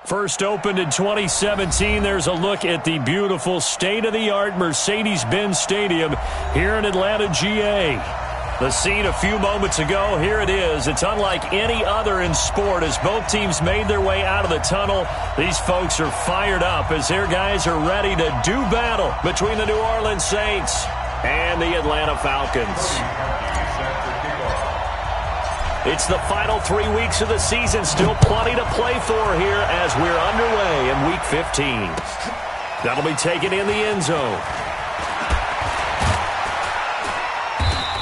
First opened in 2017, there's a look at the beautiful state-of-the-art Mercedes-Benz Stadium here in Atlanta, GA. The scene a few moments ago, here it is. It's unlike any other in sport as both teams made their way out of the tunnel. These folks are fired up as their guys are ready to do battle between the New Orleans Saints and the Atlanta Falcons. It's the final 3 weeks of the season. Still plenty to play for here as we're underway in Week 15. That'll be taken in the end zone.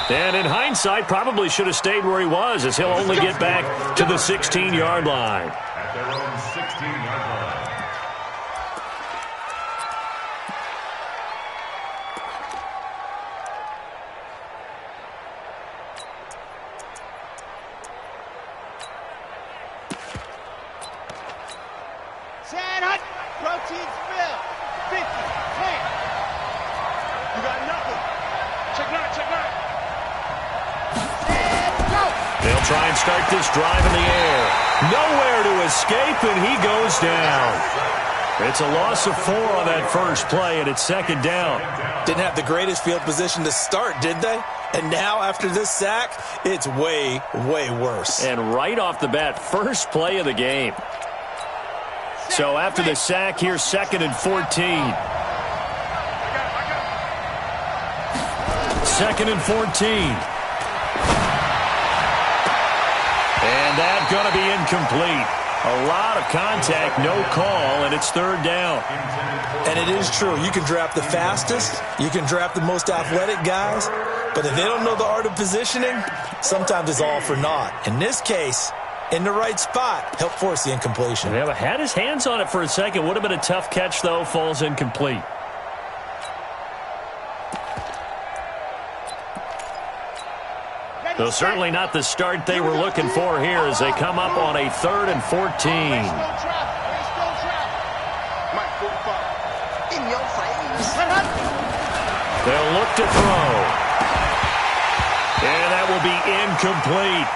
And in hindsight, probably should have stayed where he was as he'll only get back to the 16-yard line. At their own 16-yard line. Protein spill. 50. 10. You got nothing. Check nine. Check nine. Go. They'll try and start this drive in the air. Nowhere to escape, and he goes down. It's a loss of 4 on that first play, and it's second down. Didn't have the greatest field position to start, did they? And now, after this sack, it's way, way worse. And right off the bat, first play of the game. So after the sack, here's 2nd and 14. 2nd and 14. And that's going to be incomplete. A lot of contact, no call, and it's 3rd down. And it is true. You can draft the fastest. You can draft the most athletic guys. But if they don't know the art of positioning, sometimes it's all for naught. In this case, in the right spot, help force the incompletion. Yeah, had his hands on it for a second. Would have been a tough catch, though. Falls incomplete. Though certainly not the start they were looking for here as they come up on a 3rd and 14. They'll look to throw. And that will be incomplete.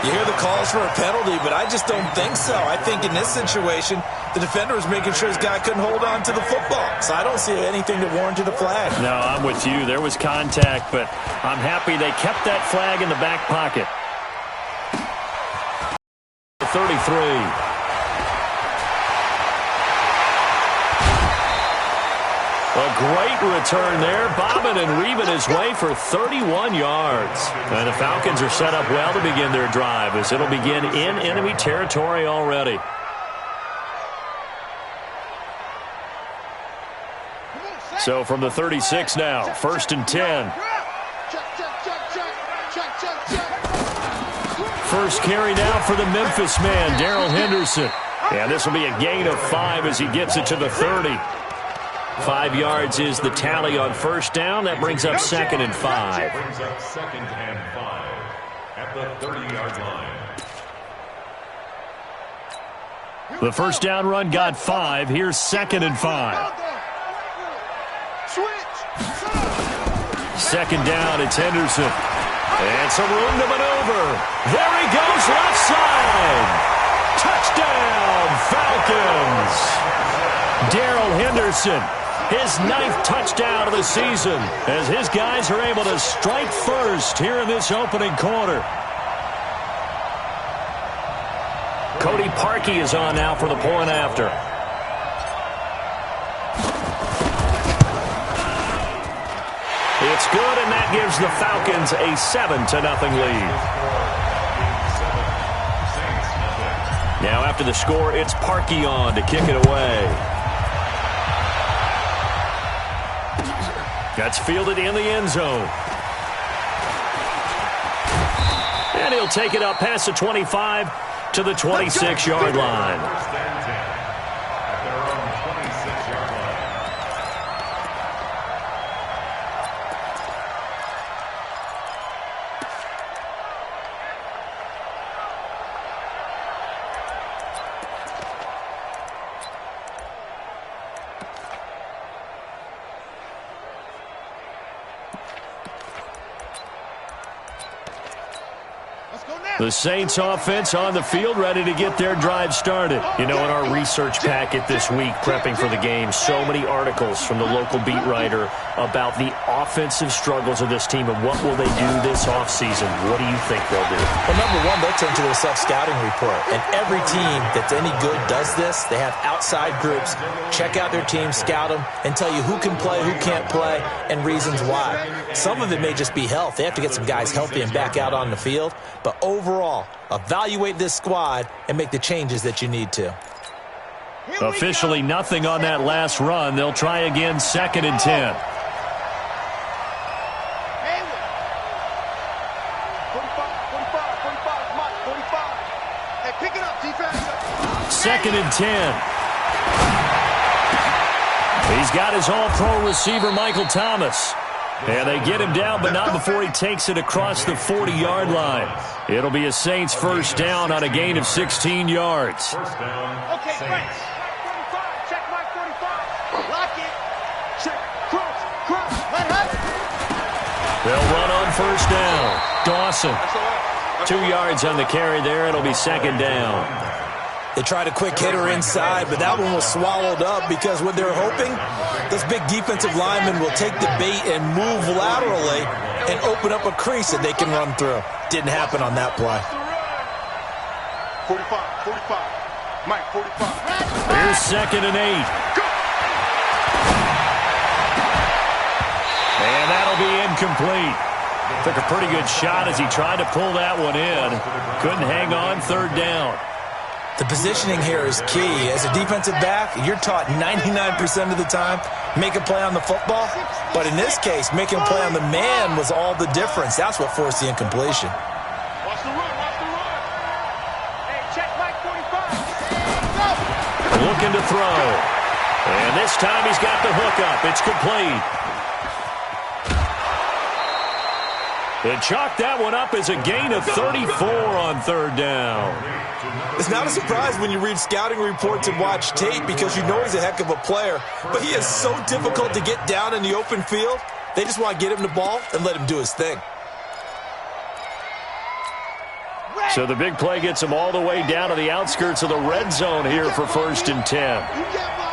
You hear the calls for a penalty, but I just don't think so. I think in this situation, the defender was making sure his guy couldn't hold on to the football. So I don't see anything that warranted a flag. No, I'm with you. There was contact, but I'm happy they kept that flag in the back pocket. 33. A great return there, bobbing and weaving his way for 31 yards. And the Falcons are set up well to begin their drive as it'll begin in enemy territory already. So from the 36 now, 1st and 10. First carry now for the Memphis man, Darrell Henderson. And this will be a gain of 5 as he gets it to the 30. 5 yards is the tally on first down. That brings up 2nd and 5. Brings up 2nd and 5 at the 30-yard line. The first down run got 5. Here's 2nd and 5. 2nd down, it's Henderson. And some room to maneuver. There he goes, left side. Touchdown, Falcons. Darrell Henderson. His 9th touchdown of the season as his guys are able to strike first here in this opening quarter. Cody Parkey is on now for the point after. It's good, and that gives the Falcons a 7-0 lead. Now after the score, it's Parkey on to kick it away. That's fielded in the end zone. And he'll take it up past the 25 to the 26-yard line. Let's go now. The Saints offense on the field, ready to get their drive started. You know, in our research packet this week, prepping for the game, so many articles from the local beat writer about the offensive struggles of this team and what will they do this offseason. What do you think they'll do? Well, number one, they'll turn to their self-scouting report. And every team that's any good does this. They have outside groups, check out their team, scout them, and tell you who can play, who can't play, and reasons why. Some of it may just be health. They have to get some guys healthy and back out on the field. But overall, evaluate this squad and make the changes that you need to. Officially nothing on that last run. They'll try again, 2nd and 10. 2nd and 10. He's got his all-pro receiver, Michael Thomas. And they get him down, but not before he takes it across the 40-yard line. It'll be a Saints first down on a gain of 16 yards. First down, Okay, Saints. right. 45. Check my 45. Lock it. Check. Cross. Let hut. They'll run on first down. Dawson. That's all right. 2 yards on the carry there. It'll be 2nd down. They tried a quick hitter inside, but that one was swallowed up because what they're hoping, this big defensive lineman will take the bait and move laterally and open up a crease that they can run through. Didn't happen on that play. 45. Mike, 45. Here's 2nd and 8. And that'll be incomplete. Took a pretty good shot as he tried to pull that one in. Couldn't hang on, 3rd down. The positioning here is key. As a defensive back, you're taught 99% of the time, make a play on the football. But in this case, making a play on the man was all the difference. That's what forced the incompletion. Watch the run. Hey, check Mike 45. Go. Looking to throw. And this time he's got the hook up. It's complete. They chalk that one up as a gain of 34 on 3rd down. It's not a surprise when you read scouting reports and watch tape because you know he's a heck of a player. But he is so difficult to get down in the open field. They just want to get him the ball and let him do his thing. So the big play gets him all the way down to the outskirts of the red zone here for 1st and 10. You get my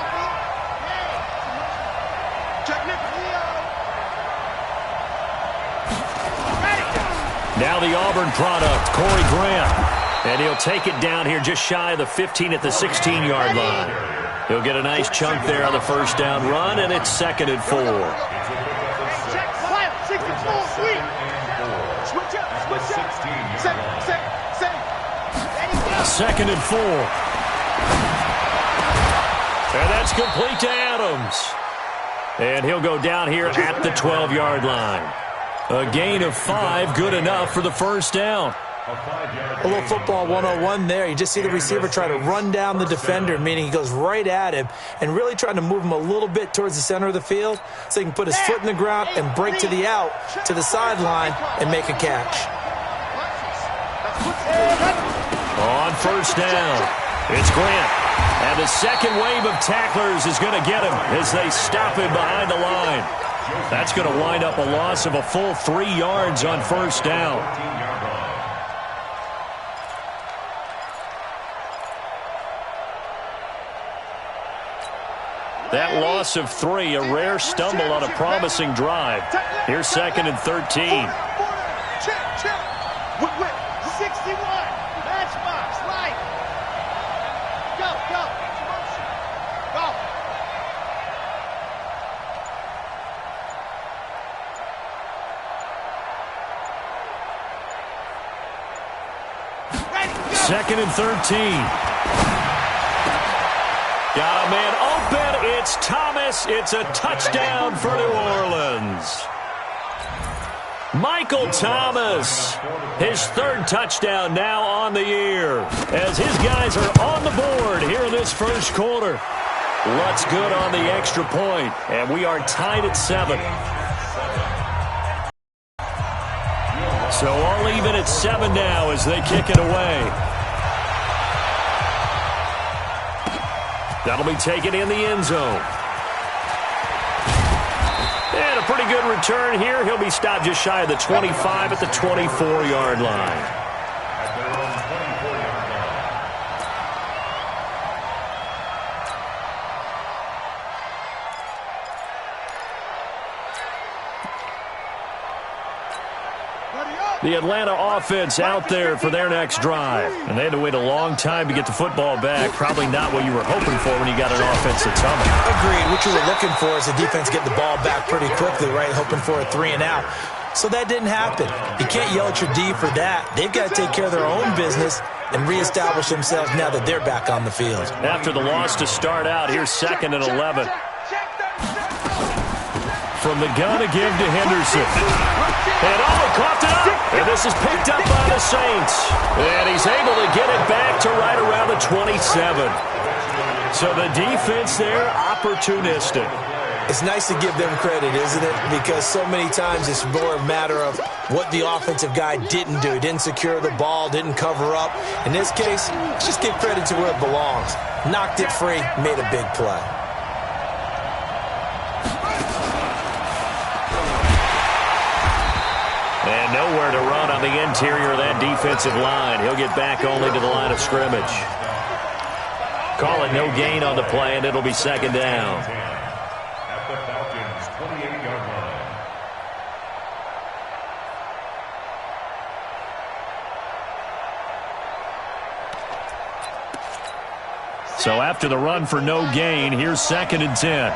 Hey. Check Nick. Now the Auburn product, Corey Grant. And he'll take it down here just shy of the 15 at the 16-yard line. He'll get a nice chunk there on the first down run, and it's 2nd and 4. Check. 64. Sweet. Switch up. 2nd and 4. And that's complete to Adams. And he'll go down here at the 12-yard line. A gain of 5, good enough for the first down. A little football 101 there. You just see the receiver try to run down the defender, meaning he goes right at him and really trying to move him a little bit towards the center of the field so he can put his foot in the ground and break to the out, to the sideline, and make a catch. On first down, it's Grant. And the second wave of tacklers is going to get him as they stop him behind the line. That's going to wind up a loss of a full 3 yards on first down. That loss of 3, a rare stumble on a promising drive. Here's 2nd and 13. Check. 61. Matchbox. Light. Go. Ready, go. 2nd and 13. Got a man open. It's Thomas. It's a touchdown for New Orleans. Michael Thomas, his 3rd touchdown now on the year as his guys are on the board here in this first quarter. Lutz good on the extra point, and we are tied at 7. So all even at 7 now as they kick it away. That'll be taken in the end zone. And a pretty good return here. He'll be stopped just shy of the 25 at the 24-yard line. at their own 24-yard line. The Atlanta offense out there for their next drive. And they had to wait a long time to get the football back. Probably not what you were hoping for when you got an offense that's humming. Agreed. What you were looking for is the defense getting the ball back pretty quickly, right? Hoping for a 3-and-out. So that didn't happen. You can't yell at your D for that. They've got to take care of their own business and reestablish themselves now that they're back on the field. After the loss to start out, here's 2nd and 11. From the gun to give to Henderson. And coughed it up. And this is picked up by the Saints. And he's able to get it back to right around the 27. So the defense there, opportunistic. It's nice to give them credit, isn't it? Because so many times it's more a matter of what the offensive guy didn't do. Didn't secure the ball, didn't cover up. In this case, let's just give credit to where it belongs. Knocked it free, made a big play. And nowhere to run on the interior of that defensive line. He'll get back only to the line of scrimmage. Call it no gain on the play, and it'll be 2nd down. At the Falcons' 28-yard line. So after the run for no gain, here's 2nd and 10.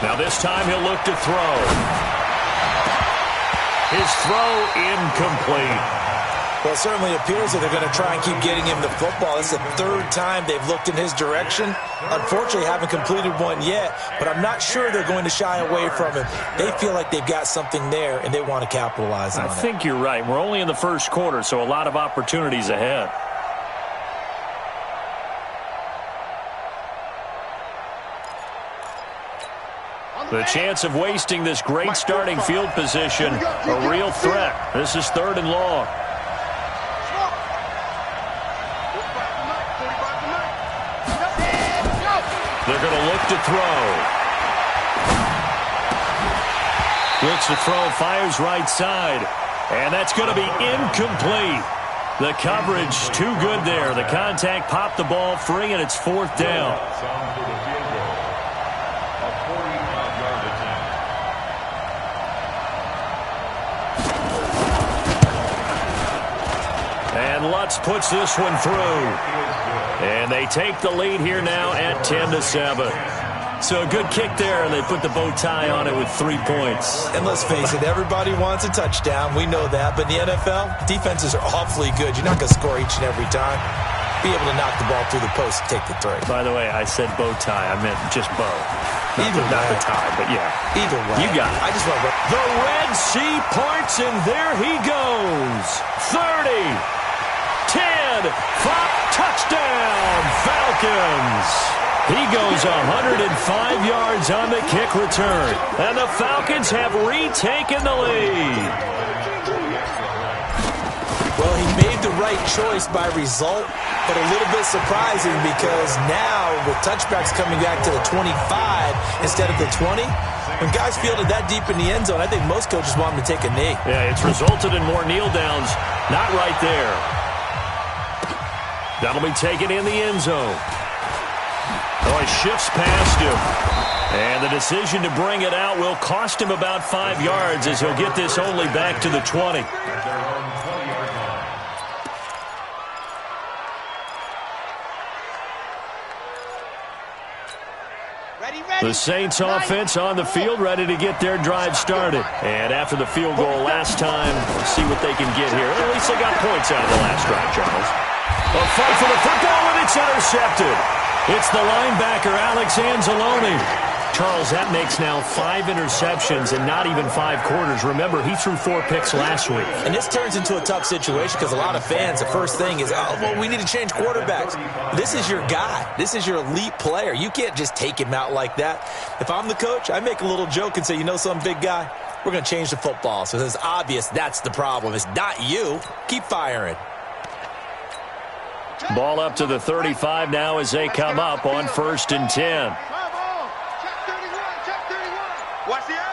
Now this time he'll look to throw. His throw incomplete. Well, it certainly appears that they're going to try and keep getting him the football. It's the 3rd time they've looked in his direction. Unfortunately, haven't completed one yet, but I'm not sure they're going to shy away from him. They feel like they've got something there, and they want to capitalize on it. I think you're right. We're only in the 1st quarter, so a lot of opportunities ahead. The chance of wasting this great starting field position, a real threat. This is 3rd and long. They're going to look to throw. Looks to throw, fires right side. And that's going to be incomplete. The coverage too good there. The contact popped the ball free, and it's 4th down. And Lutz puts this one through. And they take the lead here now at 10-7. So a good kick there, and they put the bow tie on it with 3 points. And let's face it, everybody wants a touchdown. We know that. But in the NFL, defenses are awfully good. You're not going to score each and every time. Be able to knock the ball through the post and take the 3. By the way, I said bow tie. I meant just bow. Not the tie, but yeah. Either way. You got it. I just want to... The Red Sea parts, and there he goes. 30, 10, 5, touchdown, Falcons. He goes 105 yards on the kick return. And the Falcons have retaken the lead. Well, he made the right choice by result, but a little bit surprising because now with touchbacks coming back to the 25 instead of the 20, when guys fielded that deep in the end zone, I think most coaches want them to take a knee. Yeah, it's resulted in more kneel downs. Not right there. That'll be taken in the end zone. Oh, he shifts past him. And the decision to bring it out will cost him about 5 yards as he'll get this only back to the 20. The Saints offense on the field, ready to get their drive started. And after the field goal last time, we'll see what they can get here. At least they got points out of the last drive, Charles. A fight for the football, and it's intercepted. It's the linebacker, Alex Anzalone. Charles, that makes now 5 interceptions and not even 5 quarters. Remember, he threw 4 picks last week. And this turns into a tough situation because a lot of fans, the first thing is, oh, well, we need to change quarterbacks. This is your guy. This is your elite player. You can't just take him out like that. If I'm the coach, I make a little joke and say, you know something, big guy? We're going to change the football. So it's obvious that's the problem. It's not you. Keep firing. Ball up to the 35 now as they come up on 1st and 10. Watch the eye.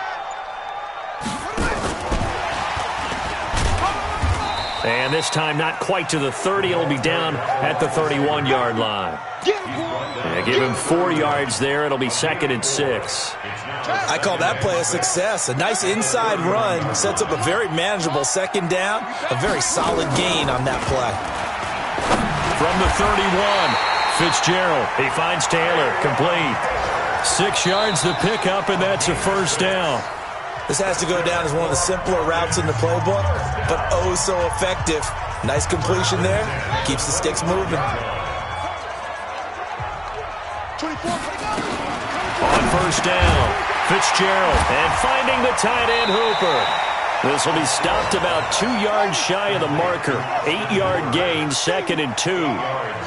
And this time not quite to the 30. It'll be down at the 31-yard line. Yeah, give him 4 yards there. It'll be 2nd and 6. I call that play a success. A nice inside run sets up a very manageable 2nd down. A very solid gain on that play. From the 31, Fitzgerald. He finds Taylor. Complete. 6 yards to pick up, and that's a 1st down. This has to go down as one of the simpler routes in the playbook, but oh so effective. Nice completion there. Keeps the sticks moving. On 1st down, Fitzgerald, and finding the tight end Hooper. This will be stopped about 2 yards shy of the marker. 8-yard gain, 2nd and 2.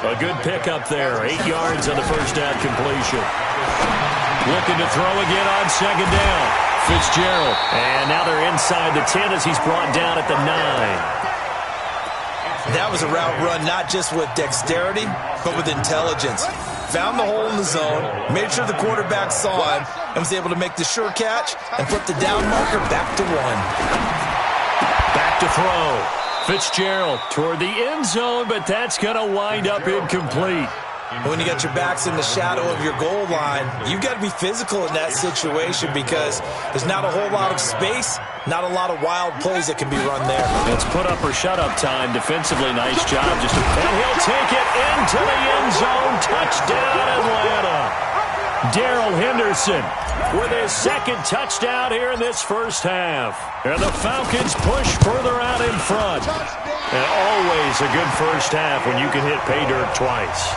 A good pickup there. 8 yards on the 1st down completion. Looking to throw again on 2nd down. Fitzgerald. And now they're inside the 10 as he's brought down at the 9. That was a route run not just with dexterity, but with intelligence. Found the hole in the zone, made sure the quarterback saw him, and was able to make the sure catch and put the down marker back to 1. Back to throw. Fitzgerald toward the end zone, but that's going to wind up incomplete. When you got your backs in the shadow of your goal line, you've got to be physical in that situation because there's not a whole lot of space, not a lot of wild plays that can be run there. It's put up or shut up time. Defensively, nice job. And he'll take it into the end zone. Touchdown, Atlanta. Darrell Henderson with his 2nd touchdown here in this 1st half. And the Falcons push further out in front. And always a good 1st half when you can hit pay dirt twice.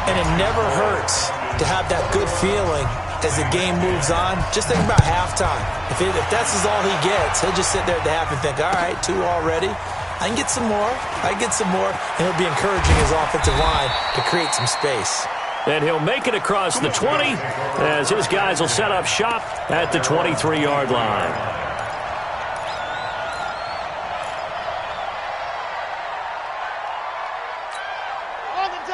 And it never hurts to have that good feeling as the game moves on. Just think about halftime. If that's all he gets, he'll just sit there at the half and think, all right, 2 already. I can get some more. I can get some more. And he'll be encouraging his offensive line to create some space. And he'll make it across the 20 as his guys will set up shop at the 23-yard line.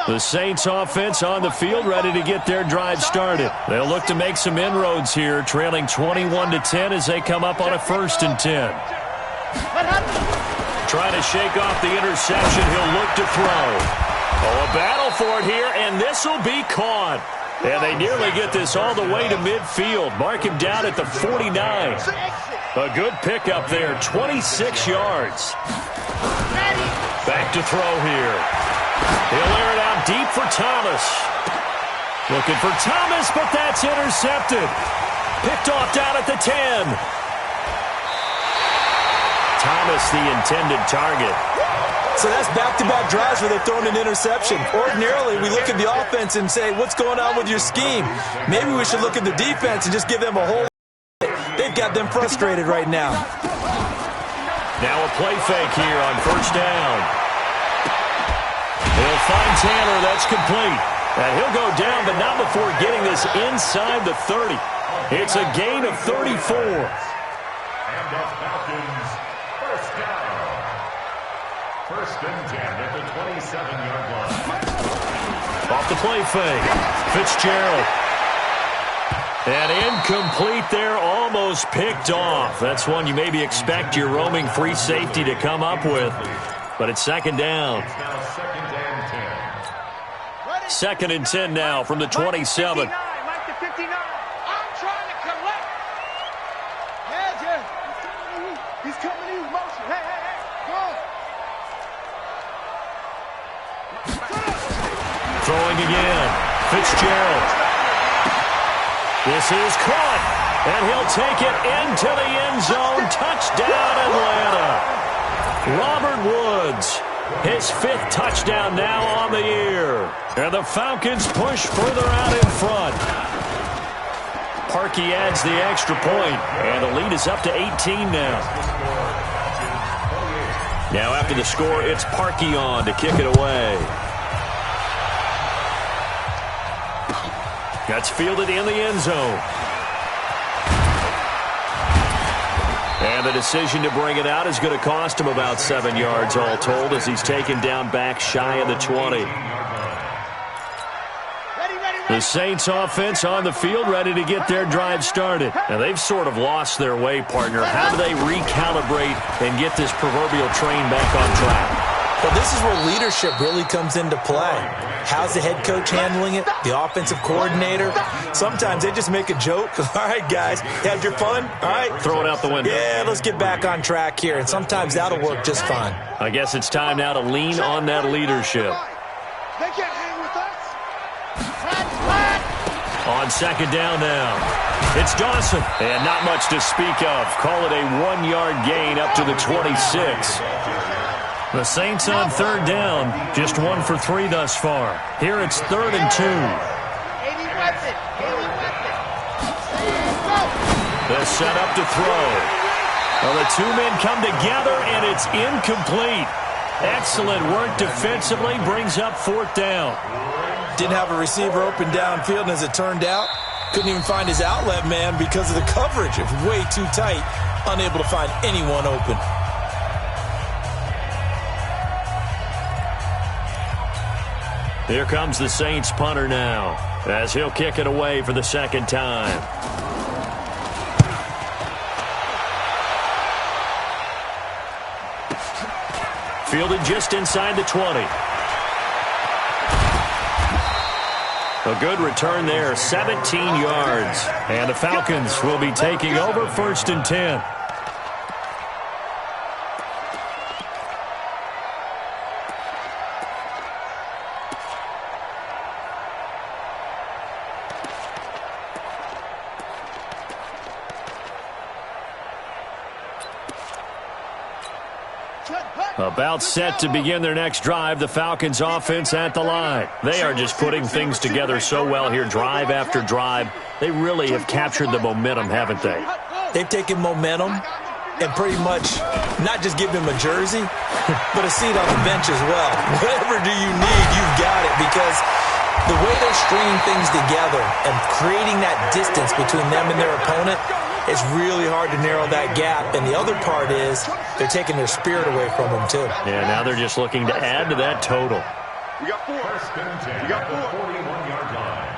The Saints offense on the field, ready to get their drive started. They'll look to make some inroads here, trailing 21-10 as they come up on a 1st and 10. Trying to shake off the interception. He'll look to throw. Oh, a battle for it here, and this will be caught. And they nearly get this all the way to midfield. Mark him down at the 49. A good pickup there, 26 yards. Back to throw here. He'll air it out deep for Thomas. Looking for Thomas, but that's intercepted. Picked off down at the 10. Thomas, the intended target. So that's back-to-back drives where they've thrown an interception. Ordinarily, we look at the offense and say, what's going on with your scheme? Maybe we should look at the defense and just give them a whole. They've got them frustrated right now. Now a play fake here on 1st down. He'll find Taylor. That's complete. And he'll go down, but not before getting this inside the 30. It's a gain of 34. And the Falcons, 1st down. 1st and 10 at the 27-yard line. Off the play fake. Fitzgerald. And incomplete there, almost picked off. That's one you maybe expect your roaming free safety to come up with. But it's 2nd down. It's now 2nd and 10. 2nd and 10 now from the 27. Mike to 59. I'm trying to collect. Yeah, Jeff. He's coming to you. Motion. Hey, hey, hey. Go. Throwing again. Fitzgerald. This is caught. And he'll take it into the end zone. Touchdown, Atlanta. Robert Woods, his 5th touchdown now on the year. And the Falcons push further out in front. Parkey adds the extra point, and the lead is up to 18 now. Now after the score, it's Parkey on to kick it away. That's fielded in the end zone. And the decision to bring it out is going to cost him about 7 yards all told as he's taken down back shy of the 20. Ready, ready, The Saints offense on the field, ready to get their drive started. Now, they've sort of lost their way, partner. How do they recalibrate and get this proverbial train back on track? Well, this is where leadership really comes into play. How's the head coach handling it? The offensive coordinator? Sometimes they just make a joke. All right, guys, had your fun? All right. Throw it out the window. Yeah, let's get back on track here. And sometimes that'll work just fine. I guess it's time now to lean on that leadership. They can't hang with us. On second down now, it's Dawson. And not much to speak of. Call it a 1-yard gain up to the 26. The Saints on third down, just 1 for 3 thus far. Here it's 3rd and 2. The setup to throw. Well, the two men come together, and it's incomplete. Excellent work defensively, brings up 4th down. Didn't have a receiver open downfield, and as it turned out, couldn't even find his outlet man because of the coverage. It was way too tight, unable to find anyone open. Here comes the Saints punter now, as he'll kick it away for the 2nd time. Fielded just inside the 20. A good return there, 17 yards. And the Falcons will be taking over 1st and 10. About set to begin their next drive, the Falcons offense at the line. They are just putting things together so well here, drive after drive. They really have captured the momentum, haven't they? They've taken momentum and pretty much not just given him a jersey, but a seat on the bench as well. Whatever do you need, you've got it, because the way they're stringing things together and creating that distance between them and their opponent, it's really hard to narrow that gap. And the other part is they're taking their spirit away from them, too. Yeah, now they're just looking to add to that total. We got 4. We got 4. 41-yard line.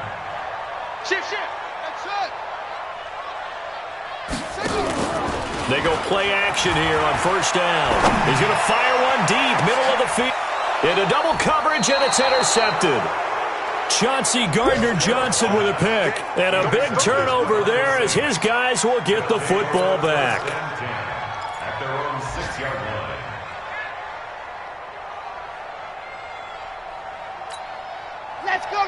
Shift. That's it. They go play action here on 1st down. He's going to fire one deep, middle of the field. Into double coverage, and it's intercepted. Chauncey Gardner-Johnson with a pick. And a big turnover there as his guys will get the football back. At their own 6-yard line.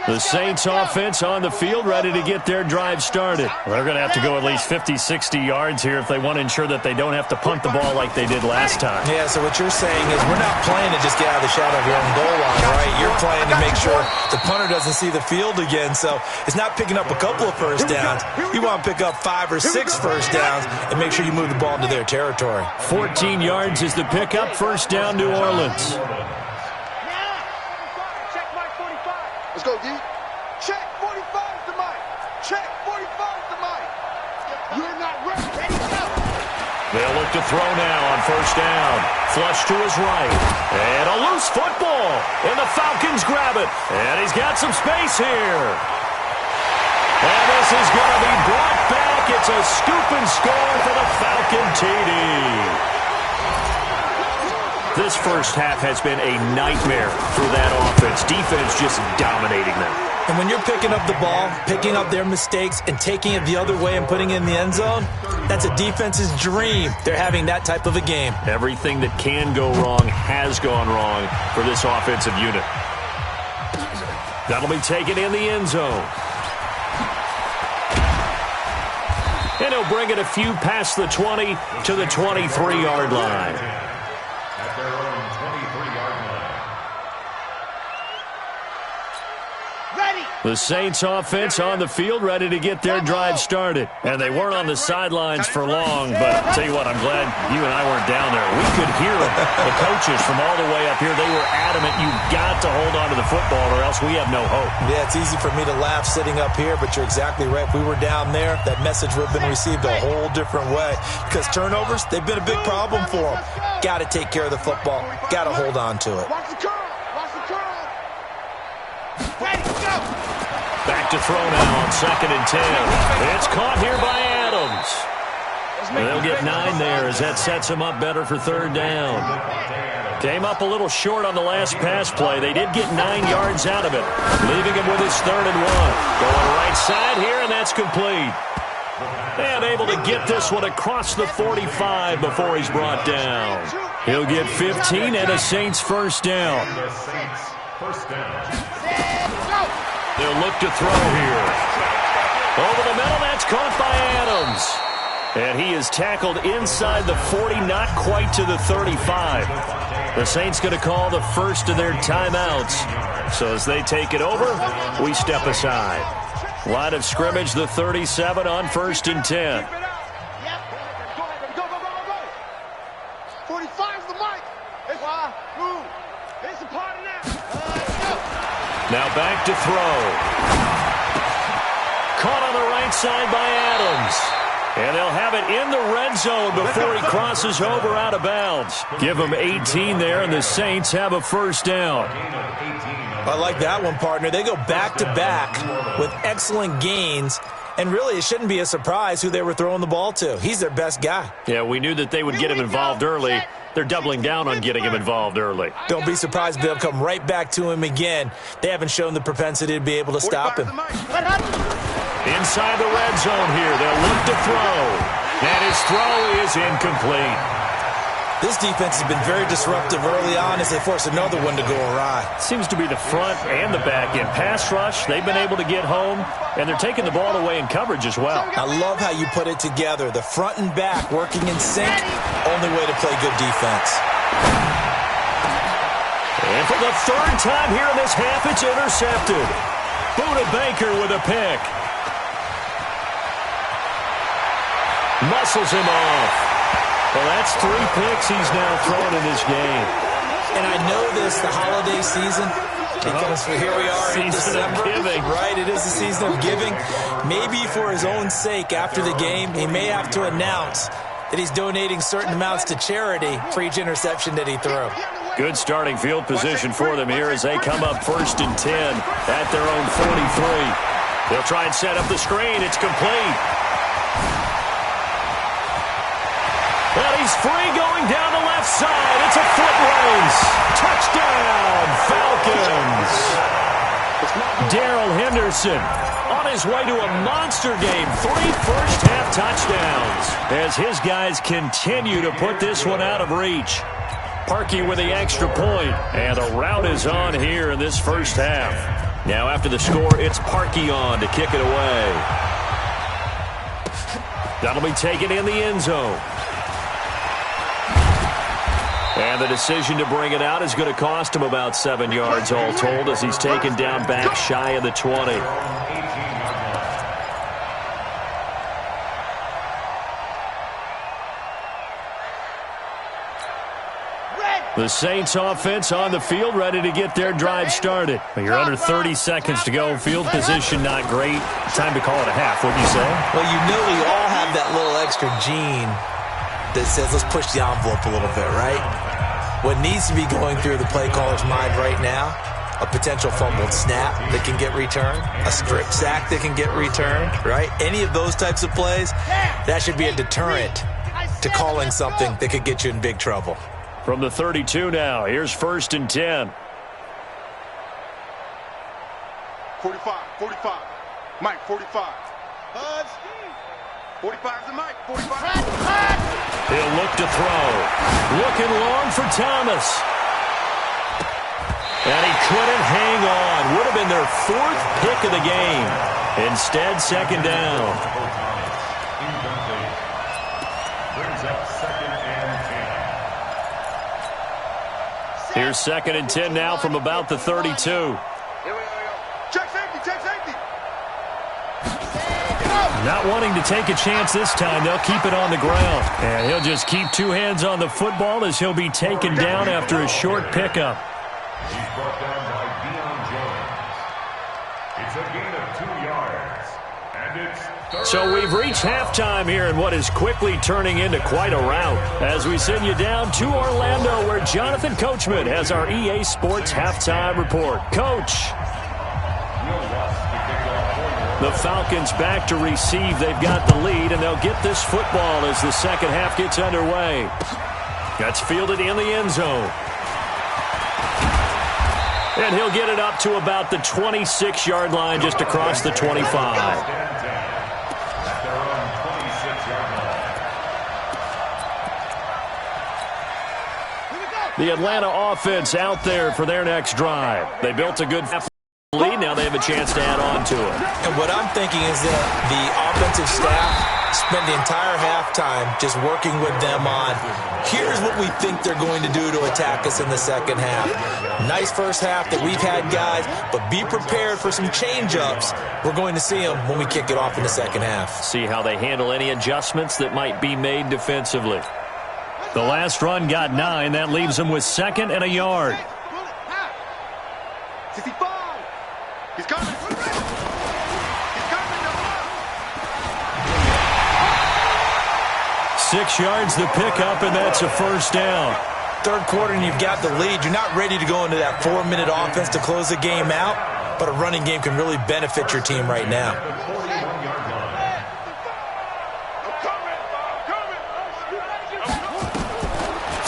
The Saints offense on the field, ready to get their drive started. Well, they're going to have to go at least 50, 60 yards here if they want to ensure that they don't have to punt the ball like they did last time. Yeah, so what you're saying is we're not playing to just get out of the shadow of your own goal line, right? You're playing to make sure the punter doesn't see the field again. So it's not picking up a couple of first downs. You want to pick up 5 or 6 first downs and make sure you move the ball into their territory. 14 yards is the pickup, 1st down, New Orleans. Let's go, D. Check 45 to Mike. Check 45 to Mike. You're not ready. Ready to go. They'll look to throw now on 1st down. Flush to his right. And a loose football. And the Falcons grab it. And he's got some space here. And this is going to be brought back. It's a scoop and score for the Falcon TD. This first half has been a nightmare for that offense. Defense just dominating them. And when you're picking up the ball, picking up their mistakes, and taking it the other way and putting it in the end zone, that's a defense's dream. They're having that type of a game. Everything that can go wrong has gone wrong for this offensive unit. That'll be taken in the end zone. And he'll bring it a few past the 20 to the 23-yard line. At their own 23-yard line. Ready. The Saints offense on the field, ready to get their drive started. And they weren't on the sidelines for long, but I'll tell you what, I'm glad you and I weren't down there. We could hear them. The coaches from all the way up here, they were adamant, you've got to hold on to the football or else we have no hope. Yeah, it's easy for me to laugh sitting up here, but you're exactly right. If we were down there, that message would have been received a whole different way. Because turnovers, they've been a big problem for them. Got to take care of the football. Got to hold on to it. Watch the curl. Watch the curl. Ready, go. Back back to throw now on 2nd and 10. It's caught here by Adams. And they'll get 9 there as that sets him up better for 3rd down. Came up a little short on the last pass play. They did get 9 yards out of it, leaving him with his 3rd and 1. Going right side here, and that's complete. And able to get this one across the 45 before he's brought down. He'll get 15 and a Saints 1st down. They'll look to throw here. Over the middle, that's caught by Adams. And he is tackled inside the 40, not quite to the 35. The Saints going to call the first of their timeouts. So as they take it over, we step aside. Line of scrimmage, the 37 on 1st and 10. 45's the mic. It's a party now. Now back to throw. Caught on the right side by Adams. And they'll have it in the red zone before he crosses over out of bounds. Give him 18 there, and the Saints have a 1st down. I like that one, partner. They go back-to-back with excellent gains. And really, it shouldn't be a surprise who they were throwing the ball to. He's their best guy. Yeah, we knew that they would get him involved early. They're doubling down on getting him involved early. Don't be surprised if they'll come right back to him again. They haven't shown the propensity to be able to stop him. Inside the red zone here, they'll look to throw. And his throw is incomplete. This defense has been very disruptive early on as they force another one to go awry. Seems to be the front and the back end. Pass rush, they've been able to get home, and they're taking the ball away in coverage as well. I love how you put it together. The front and back working in sync, only way to play good defense. And for the 3rd time here in this half, it's intercepted. Buda Baker with a pick. Muscles him off. Well, that's 3 picks he's now thrown in this game. And I know this, the holiday season, because here we are in December. Giving. Right, it is the season of giving. Maybe for his own sake after the game, he may have to announce that he's donating certain amounts to charity for each interception that he threw. Good starting field position for them here as they come up 1st and 10 at their own 43. They'll try and set up the screen. It's complete. And he's free going down the left side. It's a foot race. Touchdown, Falcons. Darrell Henderson on his way to a monster game. 3 first-half touchdowns as his guys continue to put this one out of reach. Parkey with the extra point, and the route is on here in this first half. Now after the score, it's Parkey on to kick it away. That'll be taken in the end zone. And the decision to bring it out is going to cost him about 7 yards all told as he's taken down back shy of the 20. The Saints offense on the field ready to get their drive started. You're under 30 seconds to go. Field position not great. Time to call it a half, wouldn't you say? Well, you know we all have that little extra gene that says let's push the envelope a little bit, right? What needs to be going through the play caller's mind right now, a potential fumbled snap that can get returned, a strip sack that can get returned, right? Any of those types of plays, that should be a deterrent to calling something that could get you in big trouble. From the 32 now, here's 1st and 10. 45. Mike, 45. 45's the Mike. 45. He'll look to throw. Looking long for Thomas. And he couldn't hang on. Would have been their 4th pick of the game. Instead, 2nd down. Brings up 2nd and 10. Here's 2nd and 10 now from about the 32. Check safety. Not wanting to take a chance this time, they'll keep it on the ground. And he'll just keep 2 hands on the football as he'll be taken down after a short pickup. He's brought down by Deion Jones. It's a gain of 2 yards. And it's third. So we've reached halftime here in what is quickly turning into quite a rout. As we send you down to Orlando where Jonathan Coachman has our EA Sports Halftime Report. Coach. Will Russ to kick off. The Falcons back to receive. They've got the lead, and they'll get this football as the second half gets underway. That's fielded in the end zone. And he'll get it up to about the 26-yard line, just across the 25. The Atlanta offense out there for their next drive. They built a good lead. Now they have a chance to add on to it. And what I'm thinking is that the offensive staff spent the entire halftime just working with them on, here's what we think they're going to do to attack us in the second half. Nice first half that we've had, guys, but be prepared for some change-ups. We're going to see them when we kick it off in the second half. See how they handle any adjustments that might be made defensively. The last run got 9. That leaves them with 2nd and a yard. 65. He's coming. He's coming. 6 yards the pickup, and that's a first down. Third quarter and you've got the lead. You're not ready to go into that 4-minute offense to close the game out, but a running game can really benefit your team right now.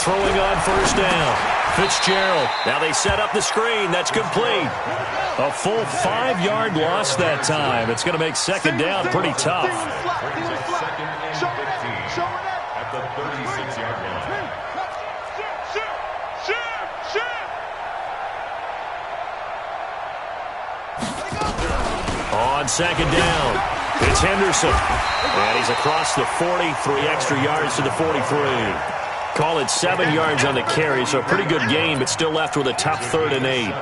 Throwing on first down. Fitzgerald. Now they set up the screen. That's complete. A full 5-yard loss that time. It's going to make second down pretty tough. At the 36-yard line. On second down, it's Henderson. And he's across the 40, 3 extra yards to the 43. Call it 7 yards on the carry, so a pretty good game, but still left with a tough 3rd and 8.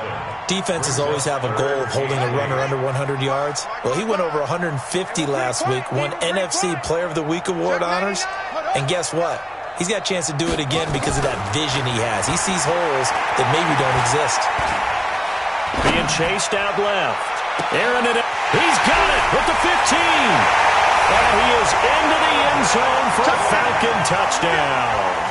Defenses always have a goal of holding a runner under 100 yards. Well, he went over 150 last week, won NFC Player of the Week award honors. And guess what? He's got a chance to do it again because of that vision he has. He sees holes that maybe don't exist. Being chased out left. Aaron, he's got it with the 15. And he is into the end zone for a Falcon touchdown.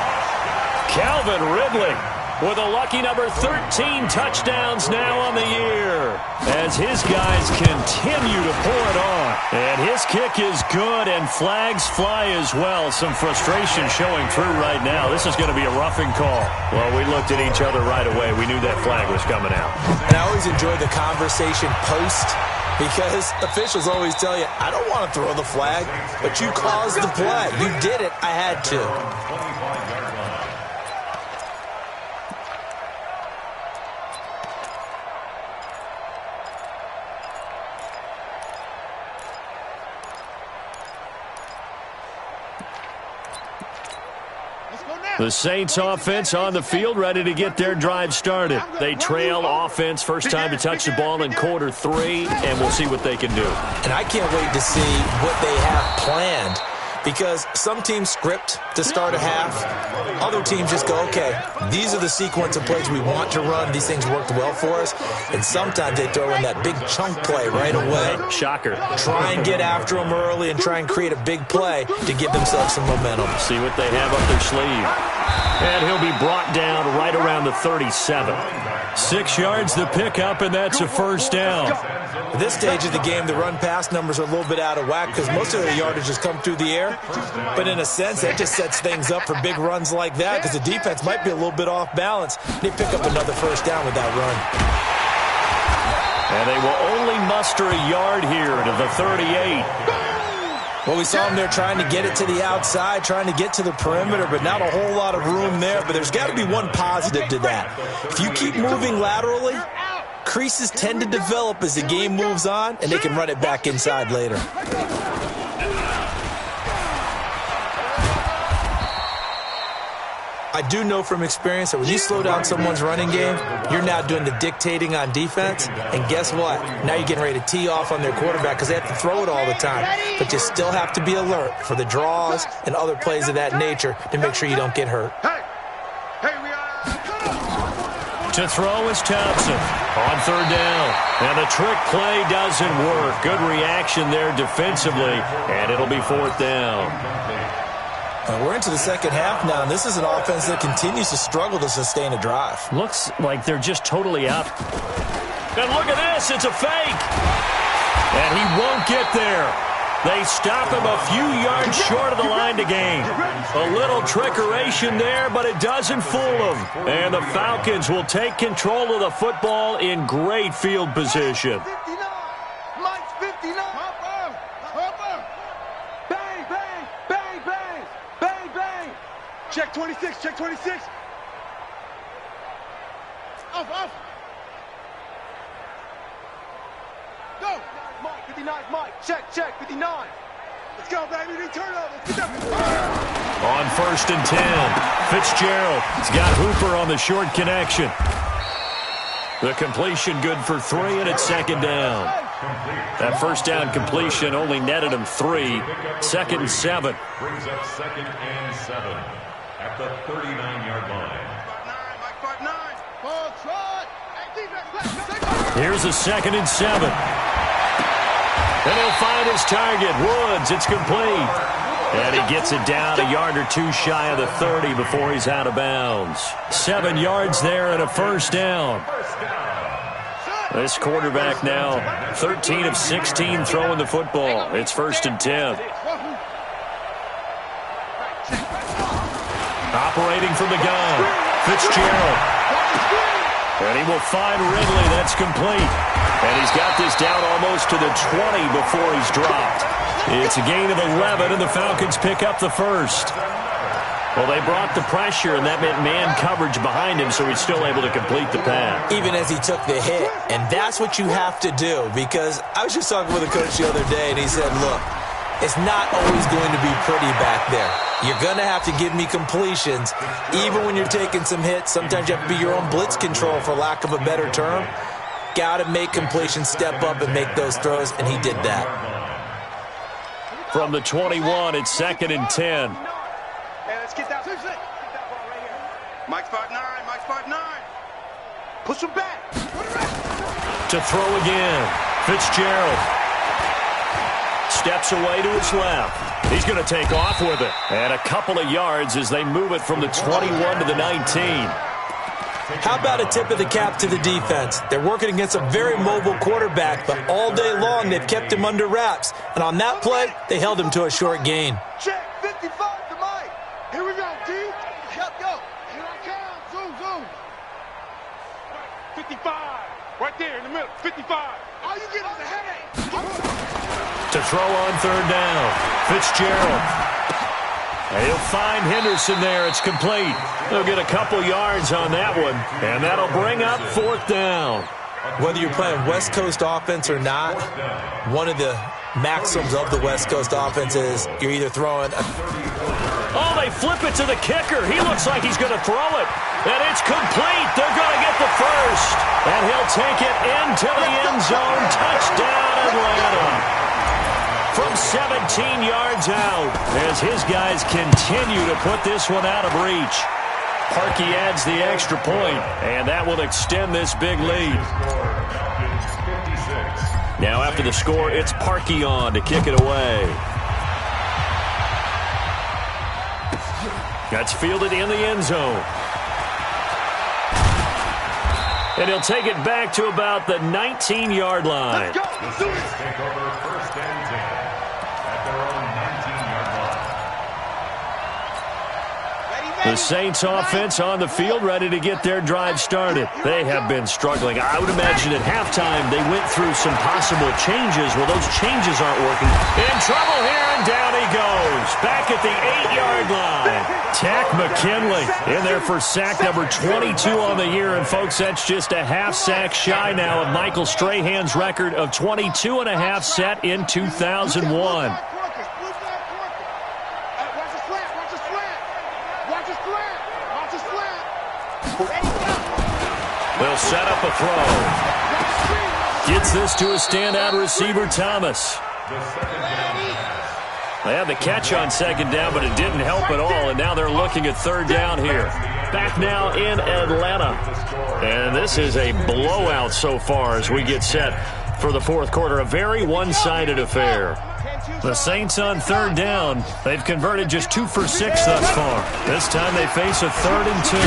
Calvin Ridley with a lucky number 13 touchdowns now on the year as his guys continue to pour it on. And his kick is good, and flags fly as well. Some frustration showing through right now. This is going to be a roughing call. Well, we looked at each other right away. We knew that flag was coming out. And I always enjoy the conversation post, because officials always tell you, I don't want to throw the flag, but you caused the play. You did it. I had to. The Saints offense on the field, ready to get their drive started. They trail offense, first time to touch the ball in quarter 3, and we'll see what they can do. And I can't wait to see what they have planned, because some teams script to start a half. Other teams just go, okay, these are the sequence of plays we want to run. These things worked well for us. And sometimes they throw in that big chunk play right away. Shocker. Try and get after them early and try and create a big play to give themselves some momentum. See what they have up their sleeve. And he'll be brought down right around the 37. 6 yards the pickup, and that's a first down. At this stage of the game, the run-pass numbers are a little bit out of whack because most of their yardage has come through the air. But in a sense, that just sets things up for big runs like that because the defense might be a little bit off balance. They pick up another first down with that run. And they will only muster a yard here to the 38. Well, we saw them there trying to get it to the outside, trying to get to the perimeter, but not a whole lot of room there. But there's got to be one positive to that. If you keep moving laterally, creases tend to develop as the game moves on, and they can run it back inside later. I do know from experience that when you slow down someone's running game, you're now doing the dictating on defense. And guess what? Now you're getting ready to tee off on their quarterback because they have to throw it all the time. But you still have to be alert for the draws and other plays of that nature to make sure you don't get hurt. To throw is Thompson on third down. And the trick play doesn't work. Good reaction there defensively, and it'll be fourth down. We're into the second half now, and this is an offense that continues to struggle to sustain a drive. Looks like they're just totally out. And look at this. It's a fake. And he won't get there. They stop him a few yards short of the line to gain. A little trickeration there, but it doesn't fool them. And the Falcons will take control of the football in great field position. 59. Mike's 59. Hopper. Bang, bang, bang, bang, bang, bang. Check 26, check 26. Off. Go. Mike, 59, Mike. Check, 59. Let's go, baby. Return over. Let's get that. On 1st and 10, Fitzgerald has got Hooper on the short connection. The completion good for 3, and it's 2nd down. That first down completion only netted him 3. 2nd and 7. Brings up 2nd and 7 at the 39-yard line. Mike 5-9. Ball trot. Here's a 2nd and 7. And he'll find his target, Woods. It's complete. And he gets it down a yard or 2 shy of the 30 before he's out of bounds. 7 yards there and a 1st down. This quarterback now 13 of 16 throwing the football. It's 1st and 10. Operating from the gun, Fitzgerald. And he will find Ridley. That's complete. And he's got this down almost to the 20 before he's dropped. It's a gain of 11, and the Falcons pick up the first. Well, they brought the pressure, and that meant man coverage behind him, so he's still able to complete the pass. Even as he took the hit, and that's what you have to do, because I was just talking with a coach the other day, and he said, look, it's not always going to be pretty back there. You're going to have to give me completions. Even when you're taking some hits, sometimes you have to be your own blitz control, for lack of a better term. Got to make completions, step up and make those throws, and he did that. From the 21, it's 2nd and 10. Hey, let's get that. Get that ball right here. Mike's 5'9", Mike's 5'9". Push him back. To throw again, Fitzgerald. Steps away to his left. He's going to take off with it. And a couple of yards as they move it from the 21 to the 19. How about a tip of the cap to the defense? They're working against a very mobile quarterback, but all day long they've kept him under wraps. And on that play, they held him to a short gain. Check 55 to Mike. Here we go, D. Yep, go. Here I come. Zoom. 55. Right there in the middle. 55. All you get is a headache. To throw on 3rd down, Fitzgerald. And he'll find Henderson there. It's complete. They'll get a couple yards on that one, and that'll bring up 4th down. Whether you're playing West Coast offense or not, one of the maxims of the West Coast offense is you're either throwing Oh, they flip it to the kicker. He looks like he's going to throw it. And it's complete. They're going to get the first. And he'll take it into the end zone. Touchdown, Atlanta. From 17 yards out as his guys continue to put this one out of reach. Parkey adds the extra point, and that will extend this big lead. Now after the score, it's Parkey on to kick it away. That's fielded in the end zone. And he'll take it back to about the 19-yard line. Let's go. Take over 1st and 10 at their own 19-yard line. The Saints offense on the field, ready to get their drive started. They have been struggling. I would imagine at halftime they went through some possible changes. Well, those changes aren't working. In trouble here, and down he goes. Back at the 8-yard line. Tack McKinley in there for sack number 22 on the year. And, folks, that's just a half sack shy now of Michael Strahan's record of 22 and a half set in 2001. They'll set up a throw. Gets this to a standout receiver, Thomas. They had the catch on 2nd down, but it didn't help at all, and now they're looking at 3rd down here. Back now in Atlanta. And this is a blowout so far as we get set for the 4th quarter. A very one-sided affair. The Saints on 3rd down. They've converted just 2 for 6 thus far. This time they face a 3rd and 2.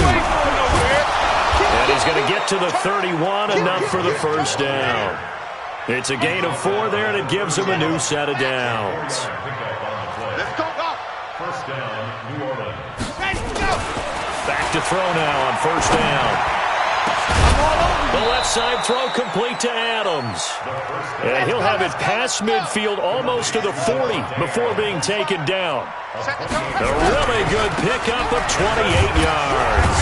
And he's going to get to the 31, enough for the first down. It's a gain of 4 there, and it gives them a new set of downs. Let's go. First down, New Orleans. Back to throw now on first down. The left side throw complete to Adams. And he'll have it past midfield almost to the 40 before being taken down. A really good pickup of 28 yards.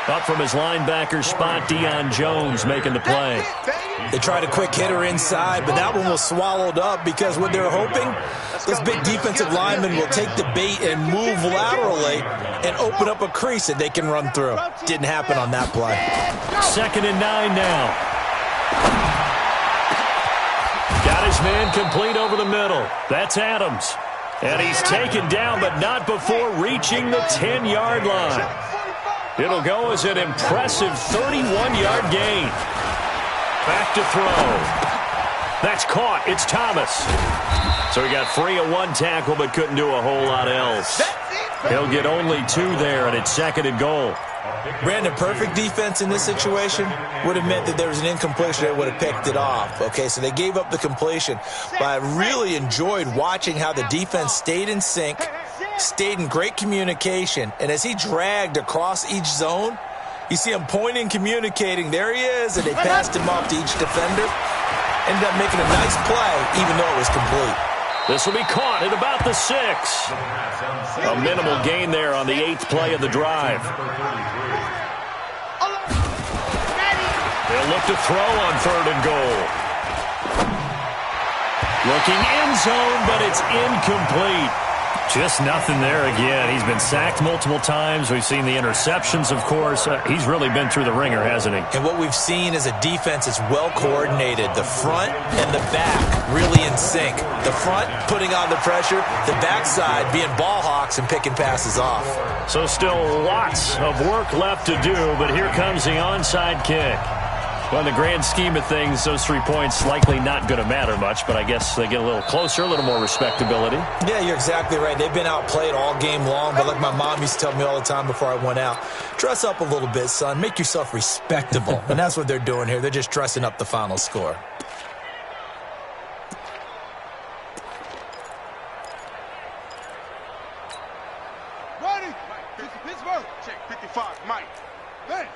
Up from his linebacker spot, Deion Jones making the play. They tried a quick hitter inside, but that one was swallowed up because what they're hoping, those big defensive linemen will take the bait and move laterally and open up a crease that they can run through. Didn't happen on that play. 2nd and 9 now. Got his man complete over the middle. That's Adams. And he's taken down, but not before reaching the 10-yard line. It'll go as an impressive 31-yard gain. Back to throw. That's caught. It's Thomas. So he got free of 1 tackle, but couldn't do a whole lot else. He'll get only 2 there, and it's 2nd and goal. Brandon, perfect defense in this situation would have meant that there was an incompletion. They would have picked it off. Okay, so they gave up the completion. But I really enjoyed watching how the defense stayed in sync, stayed in great communication, and as he dragged across each zone, you see him pointing, communicating. There he is, and they passed him off to each defender. Ended up making a nice play, even though it was complete. This will be caught at about the 6. A minimal gain there on the 8th play of the drive. They'll look to throw on 3rd and goal. Looking end zone, but it's incomplete. Just nothing there again. He's been sacked multiple times. We've seen the interceptions, of course. He's really been through the ringer, hasn't he? And what we've seen is a defense that's well coordinated. The front and the back really in sync. The front putting on the pressure, the backside being ball hawks and picking passes off. So still lots of work left to do, but here comes the onside kick. Well, in the grand scheme of things, those 3 points likely not going to matter much, but I guess they get a little closer, a little more respectability. Yeah, you're exactly right. They've been outplayed all game long, but like my mom used to tell me all the time before I went out, dress up a little bit, son. Make yourself respectable. And that's what they're doing here. They're just dressing up the final score. Ready? Pittsburgh. Check 55, Mike. Hey.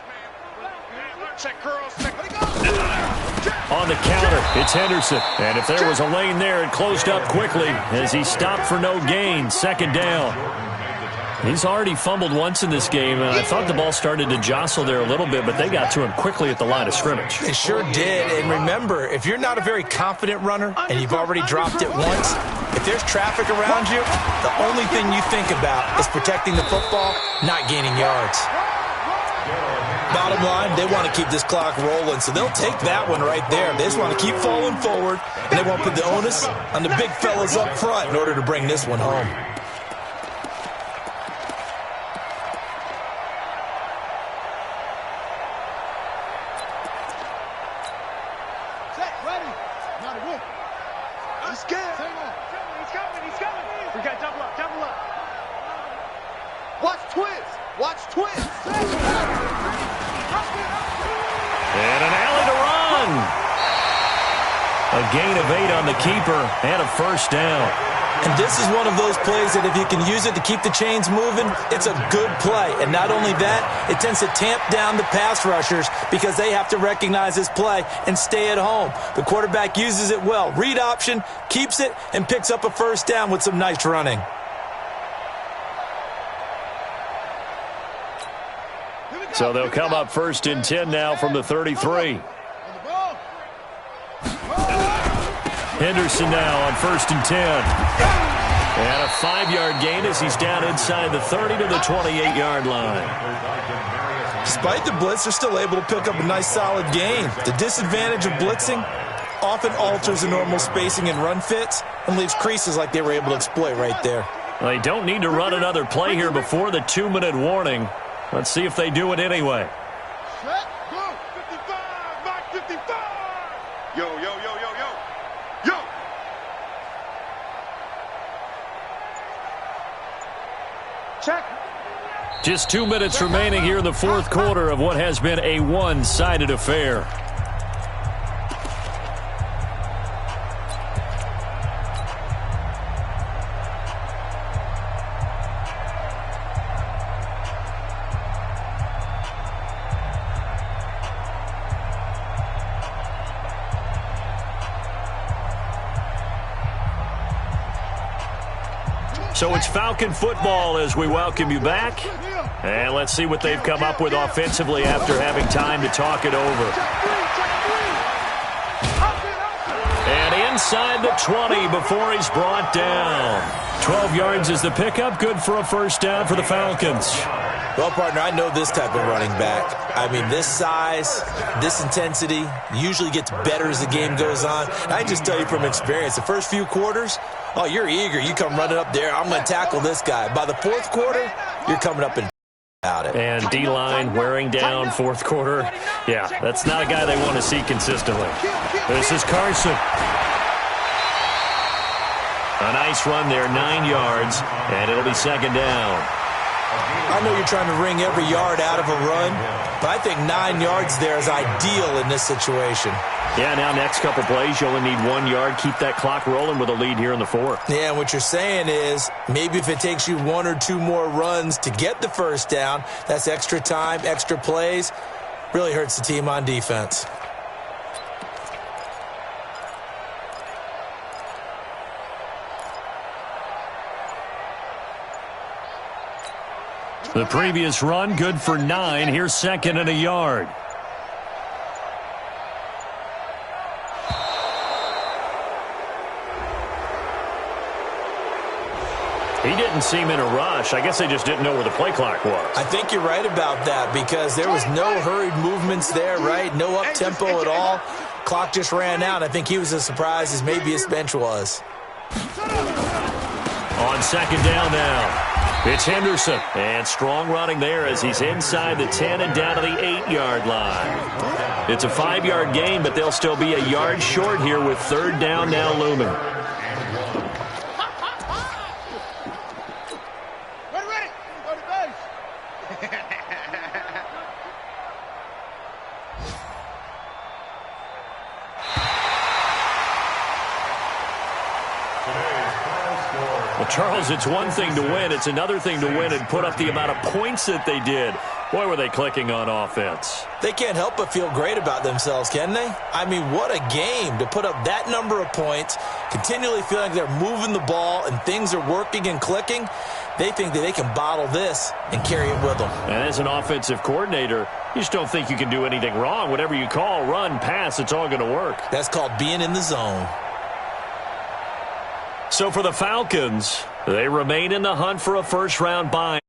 Check curls. Check. On the counter, it's Henderson. And if there was a lane there, it closed up quickly as he stopped for no gain. 2nd down. He's already fumbled once in this game, and I thought the ball started to jostle there a little bit, but they got to him quickly at the line of scrimmage. They sure did. And remember, if you're not a very confident runner and you've already dropped it once, if there's traffic around you, the only thing you think about is protecting the football, not gaining yards. Bottom line, they want to keep this clock rolling, so they'll take that one right there. They just want to keep falling forward, and they won't put the onus on the big fellas up front in order to bring this one home. Set, ready. Not a whoop. He's scared. He's coming. We got double up. Watch twist. And an alley to run. A gain of 8 on the keeper and a first down. And this is one of those plays that if you can use it to keep the chains moving, it's a good play. And not only that, it tends to tamp down the pass rushers because they have to recognize this play and stay at home. The quarterback uses it well. Read option, keeps it, and picks up a first down with some nice running. So they'll come up 1st and 10 now from the 33. Henderson now on 1st and 10. And a 5-yard gain as he's down inside the 30 to the 28-yard line. Despite the blitz, they're still able to pick up a nice solid gain. The disadvantage of blitzing often alters the normal spacing and run fits and leaves creases like they were able to exploit right there. Well, they don't need to run another play here before the 2-minute warning. Let's see if they do it anyway. Set, go. 55, Mike 55. Yo. Check. Just 2 minutes remaining here in the 4th quarter of what has been a one-sided affair. So it's Falcon football as we welcome you back. And let's see what they've come up with offensively after having time to talk it over. And inside the 20 before he's brought down. 12 yards is the pickup. Good for a first down for the Falcons. Well, partner, I know this type of running back. I mean, this size, this intensity usually gets better as the game goes on. And I can just tell you from experience, the first few quarters, oh, you're eager. You come running up there. I'm going to tackle this guy. By the fourth quarter, you're coming up and about it. And D-line wearing down fourth quarter. Yeah, that's not a guy they want to see consistently. This is Carson. A nice run there, 9 yards, and it'll be second down. I know you're trying to wring every yard out of a run, but I think 9 yards there is ideal in this situation. Yeah, now next couple plays, you only need 1 yard. Keep that clock rolling with a lead here in the fourth. Yeah, and what you're saying is maybe if it takes you 1 or 2 more runs to get the first down, that's extra time, extra plays, really hurts the team on defense. The previous run, good for 9. Here's second and a yard. He didn't seem in a rush. I guess they just didn't know where the play clock was. I think you're right about that because there was no hurried movements there, right? No up-tempo at all. Clock just ran out. I think he was as surprised as maybe his bench was. On second down now. It's Henderson, and strong running there as he's inside the 10 and down to the 8-yard line. It's a 5-yard gain, but they'll still be a yard short here with third down now looming. Ready. Go to base. Well, Charles, it's one thing to win. It's another thing to win and put up the amount of points that they did. Boy, were they clicking on offense. They can't help but feel great about themselves, can they? I mean, what a game to put up that number of points, continually feeling like they're moving the ball and things are working and clicking. They think that they can bottle this and carry it with them. And as an offensive coordinator, you just don't think you can do anything wrong. Whatever you call, run, pass, it's all going to work. That's called being in the zone. So for the Falcons, they remain in the hunt for a first-round bye.